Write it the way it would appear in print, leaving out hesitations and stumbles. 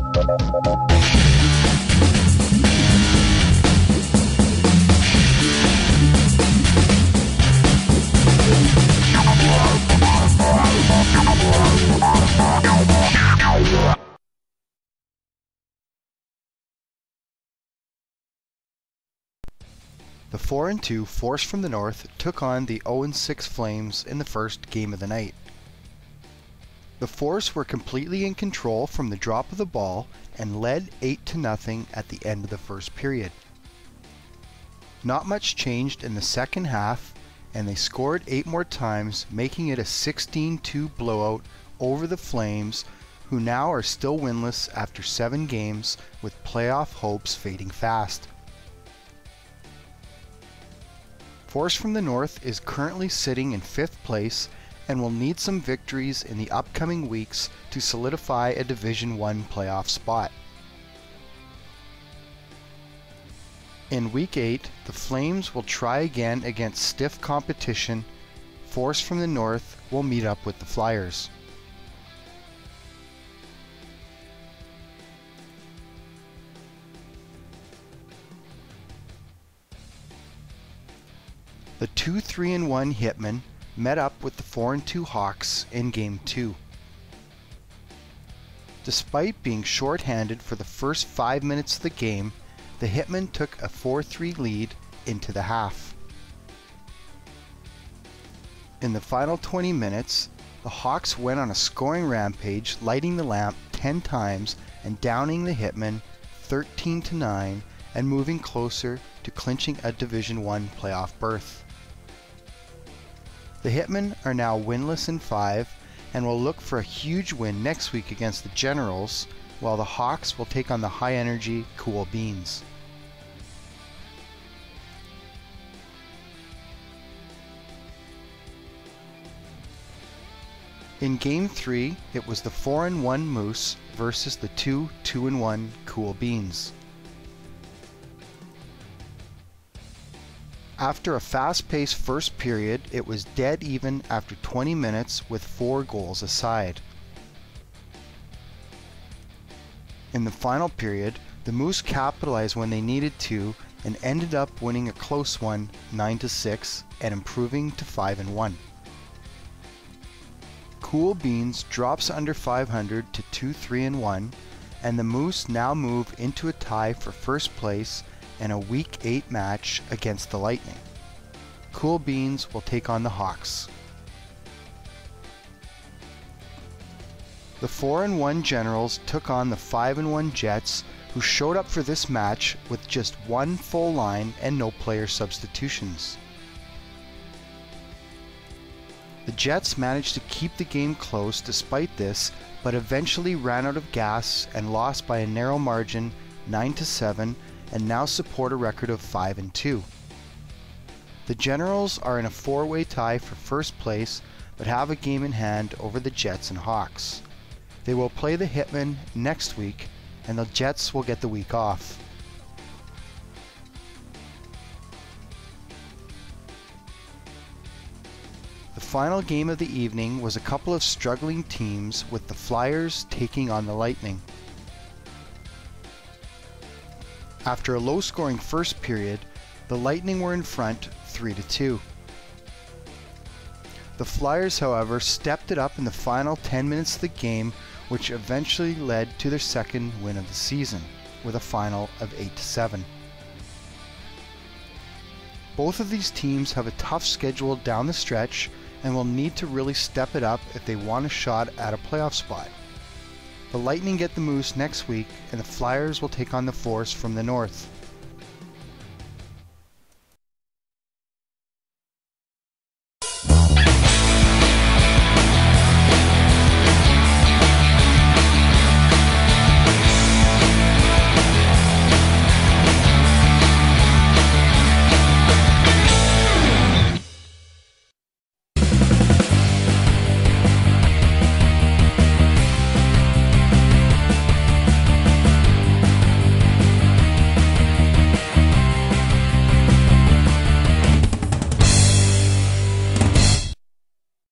The 4-2 Force from the North took on the 0-6 Flames in the first game of the night. The Force were completely in control from the drop of the ball and led 8-0 at the end of the first period. Not much changed in the second half, and they scored 8 more times, making it a 16-2 blowout over the Flames, who now are still winless after 7 games, with playoff hopes fading fast. Force from the North is currently sitting in 5th place and will need some victories in the upcoming weeks to solidify a Division 1 playoff spot. In Week 8, the Flames will try again against stiff competition. Force from the North will meet up with the Flyers. The 2-3-1 Hitmen met up with the 4-2 Hawks in Game 2. Despite being short-handed for the first 5 minutes of the game, the Hitmen took a 4-3 lead into the half. In the final 20 minutes, the Hawks went on a scoring rampage, lighting the lamp 10 times and downing the Hitmen 13-9 and moving closer to clinching a Division 1 playoff berth. The Hitmen are now winless in 5 and will look for a huge win next week against the Generals, while the Hawks will take on the high-energy Cool Beans. In Game 3, it was the 4-1 Moose versus the 2-1 Cool Beans. After a fast-paced first period, it was dead even after 20 minutes with 4 goals aside. In the final period, the Moose capitalized when they needed to and ended up winning a close one 9-6 and improving to 5-1. Cool Beans drops under 500 to 2-3-1, and the Moose now move into a tie for first place and a Week 8 match against the Lightning. Cool Beans will take on the Hawks. The 4-1 Generals took on the 5-1 Jets, who showed up for this match with just 1 full line and no player substitutions. The Jets managed to keep the game close despite this, but eventually ran out of gas and lost by a narrow margin 9-7, and now support a record of 5-2. The Generals are in a 4-way tie for first place, but have a game in hand over the Jets and Hawks. They will play the Hitmen next week, and the Jets will get the week off. The final game of the evening was a couple of struggling teams, with the Flyers taking on the Lightning. After a low-scoring first period, the Lightning were in front 3-2. The Flyers, however, stepped it up in the final 10 minutes of the game, which eventually led to their second win of the season, with a final of 8-7. Both of these teams have a tough schedule down the stretch and will need to really step it up if they want a shot at a playoff spot. The Lightning get the Moose next week, and the Flyers will take on the Force from the North.